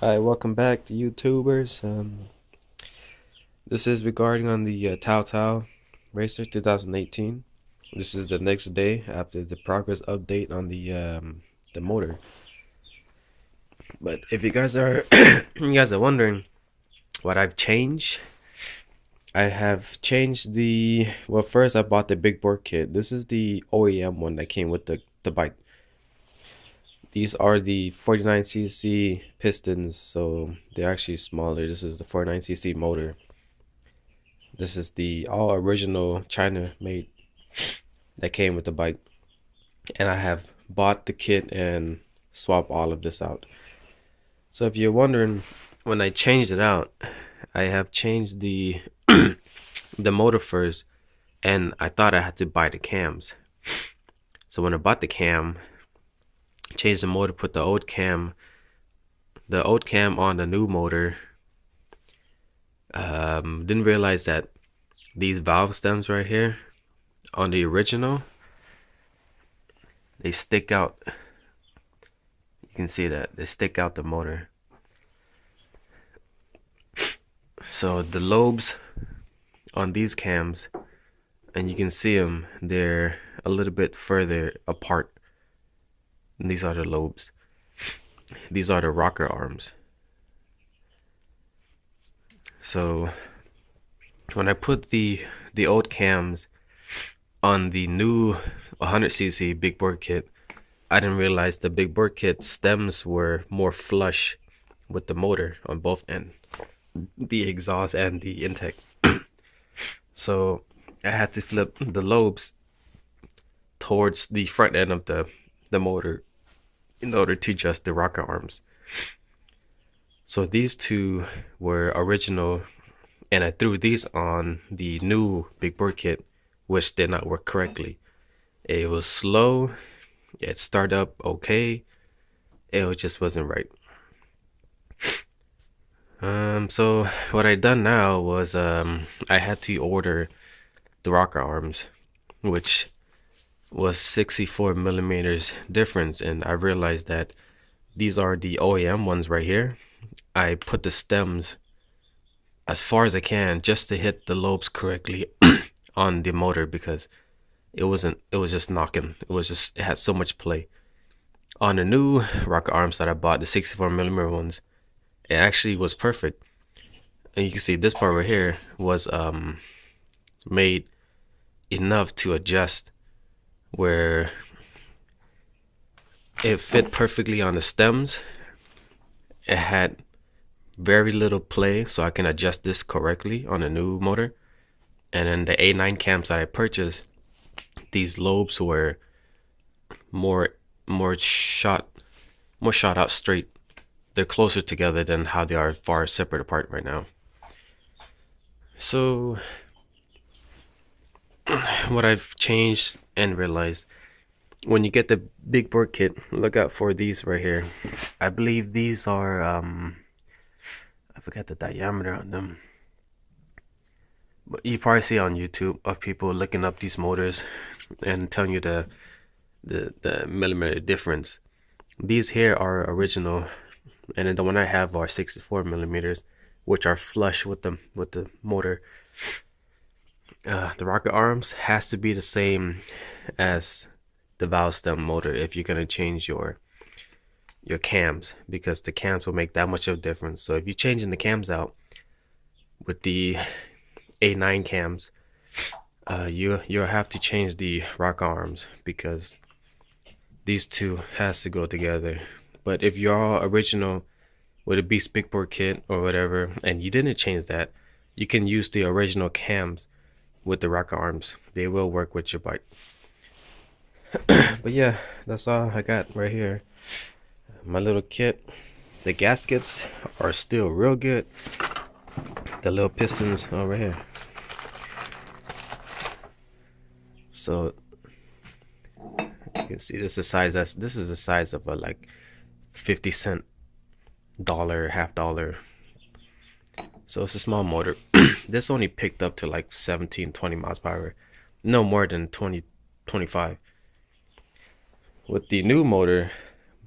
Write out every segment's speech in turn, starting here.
Hi, welcome back to YouTubers. This is regarding on the Tao Tao Racer 2018. This is the next day after the progress update on the motor. But if you guys are you guys are wondering what I've changed, I have changed well, first I bought the big bore kit. This is the OEM one that came with the bike. These are the 49cc pistons, so they're actually smaller. This is the 49cc motor. This is the all original China made that came with the bike. And I have bought the kit and swapped all of this out. So if you're wondering, when I changed it out, I have changed the the motor first, and I thought I had to buy the cams. So when I bought the cam, changed the motor, put the old cam on the new motor. Didn't realize that these valve stems right here on the original, they stick out. You can see that they stick out the motor. So the lobes on these cams, and you can see them, they're a little bit further apart. And these are the lobes. These are the rocker arms. So when I put the old cams on the new 100cc big bore kit, I didn't realize the big bore kit stems were more flush with the motor on both ends, the exhaust and the intake. So I had to flip the lobes towards the front end of the motor in order to adjust the rocker arms. So these two were original, and I threw these on the new big bore kit, which did not work correctly. It was slow. It started up okay. It just wasn't right. So what I done now was I had to order the rocker arms, which was 64 millimeters difference, and I realized that these are the OEM ones right here. I put the stems as far as I can just to hit the lobes correctly on the motor, because it was just knocking. It had so much play. On the new rocker arms that I bought, the 64 millimeter ones, it actually was perfect. And you can see this part right here was made enough to adjust where it fit perfectly on the stems. It had very little play, so I can adjust this correctly on a new motor. And then the A9 cams that I purchased, these lobes were more shot out straight. They're closer together than how they are far separate apart right now. So what I've changed and realized, when you get the big bore kit, look out for these right here. I believe these are I forgot the diameter on them, but you probably see on YouTube of people looking up these motors and telling you the millimeter difference. These here are original, and then the one I have are 64 millimeters, which are flush with the motor. The rocker arms has to be the same as the valve stem motor if you're gonna change your cams, because the cams will make that much of a difference. So if you're changing the cams out with the A9 cams, you'll have to change the rocker arms, because these two has to go together. But if you're all original with a Beast big bore kit or whatever, and you didn't change that, you can use the original cams with the rocker arms. They will work with your bike. But yeah, that's all I got right here. My little kit. The gaskets are still real good. The little pistons over here. So you can see this is the size of a like 50-cent dollar, half dollar. So it's a small motor. This only picked up to like 17-20 miles per hour. No more than 20-25. With the new motor,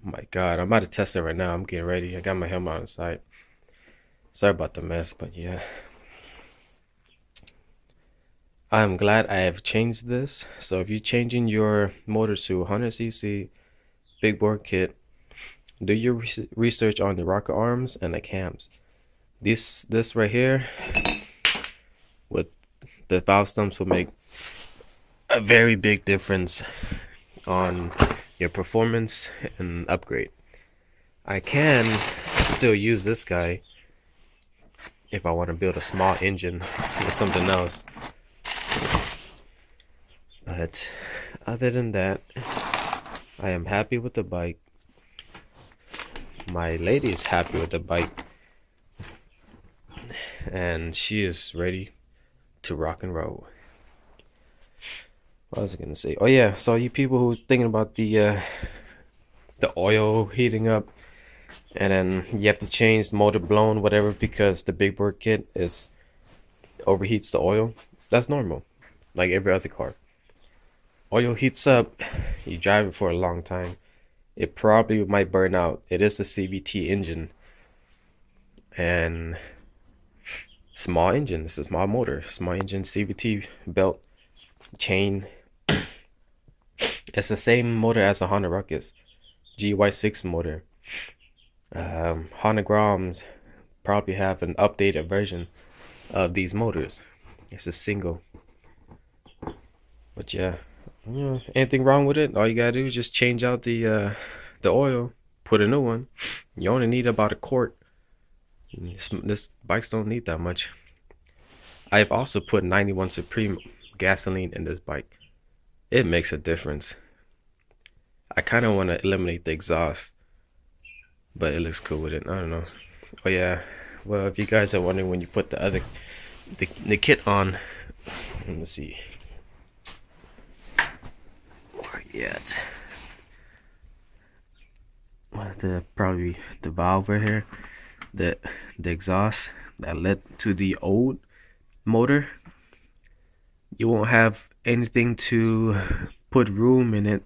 My God, I'm about to test it right now. I'm getting ready. I got my helmet on the side. Sorry about the mess, but yeah. I'm glad I have changed this. So if you're changing your motor to 100cc big bore kit, do your research on the rocker arms and the cams. This right here with the valve stumps will make a very big difference on your performance and upgrade. I can still use this guy if I want to build a small engine with something else. But other than that, I am happy with the bike. My lady is happy with the bike. And she is ready to rock and roll. What was I gonna say? Oh yeah, so you people who's thinking about the oil heating up and then you have to change the motor blown, whatever, because the big bore kit is overheats the oil. That's normal, like every other car. Oil heats up, you drive it for a long time, it probably might burn out. It is a CVT engine and small engine. It's a small motor, small engine, CVT belt, chain. It's the same motor as a Honda Ruckus GY6 motor. Honda Groms probably have an updated version of these motors. It's a single. But yeah, anything wrong with it? All you gotta do is just change out the oil, put a new one. You only need about a quart. This bikes don't need that much. I've also put 91 Supreme gasoline in this bike. It makes a difference. I kind of want to eliminate the exhaust, but it looks cool with it. I don't know. Oh yeah, well, if you guys are wondering when you put the kit on, let me see. Where yet? Well, probably the valve right here, the exhaust that led to the old motor. You won't have anything to put room in it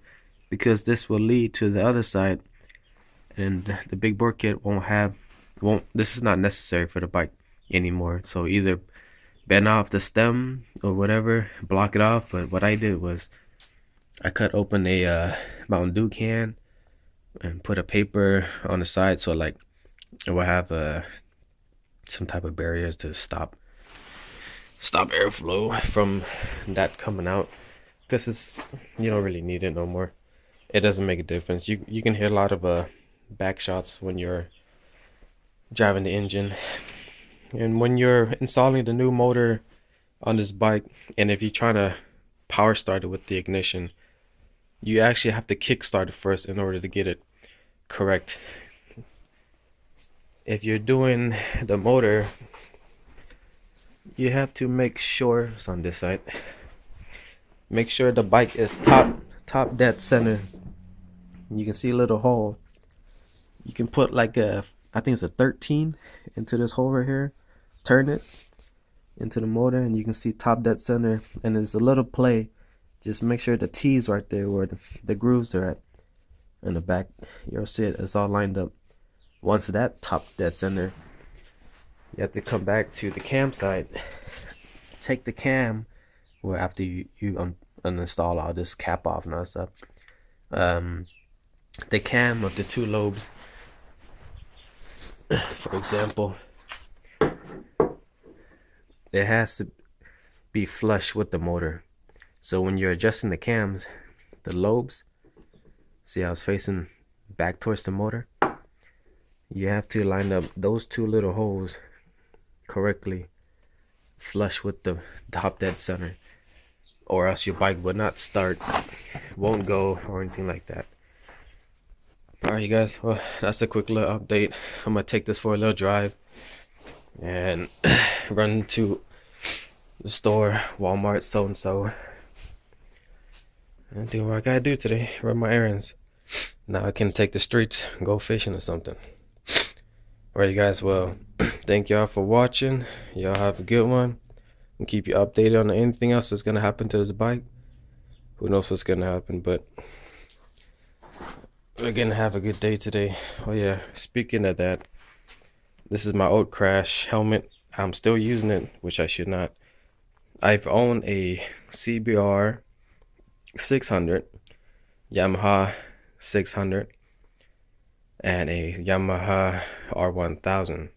because this will lead to the other side, and the big bore kit this is not necessary for the bike anymore. So either bend off the stem or whatever, block it off. But what I did was I cut open a Mountain Dew can and put a paper on the side, so like it will have some type of barriers to stop airflow from that coming out, because you don't really need it no more. It doesn't make a difference. You can hear a lot of back shots when you're driving the engine, and when you're installing the new motor on this bike, and if you're trying to power start it with the ignition, you actually have to kick start it first in order to get it correct. If you're doing the motor, you have to make sure it's on this side. Make sure the bike is top dead center. You can see a little hole. You can put like I think it's a 13 into this hole right here. Turn it into the motor and you can see top dead center, and there's a little play. Just make sure the T's right there where the grooves are at. In the back, you'll see it's all lined up. Once that top dead center, you have to come back to the cam side. Take the cam, where after you uninstall all this cap off and all that stuff. The cam of the two lobes, for example, it has to be flush with the motor. So when you're adjusting the cams, the lobes, see how it's facing back towards the motor? You have to line up those two little holes correctly, flush with the top dead center, or else your bike will not start, won't go, or anything like that. Alright, you guys, well, that's a quick little update. I'm gonna take this for a little drive and run to the store, Walmart, so and do what I gotta do today, run my errands. Now I can take the streets and go fishing or something. Alright, you guys, well, thank y'all for watching. Y'all have a good one, and keep you updated on anything else that's gonna happen to this bike. Who knows what's gonna happen, but we're gonna have a good day today. Oh yeah, speaking of that, this is my old crash helmet. I'm still using it, which I should not. I've owned a CBR 600, Yamaha 600, and a Yamaha R1000.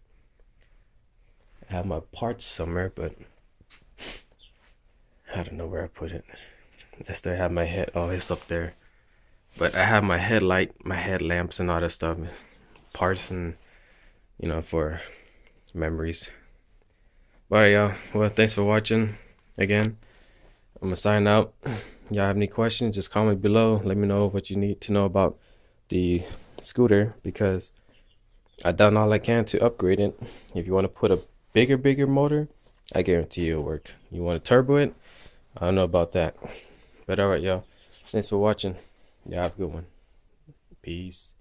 I have my parts somewhere, but I don't know where I put it. I still have my head. Oh, it's up there. But I have my headlight, my headlamps, and all that stuff, parts, and for memories. But alright, y'all. Well, thanks for watching again. I'm gonna sign out. Y'all have any questions? Just comment below. Let me know what you need to know about the scooter, because I've done all I can to upgrade it. If you want to put a bigger motor, I guarantee it'll work. You want to turbo it? I don't know about that. But alright, y'all. Thanks for watching. Y'all have a good one. Peace.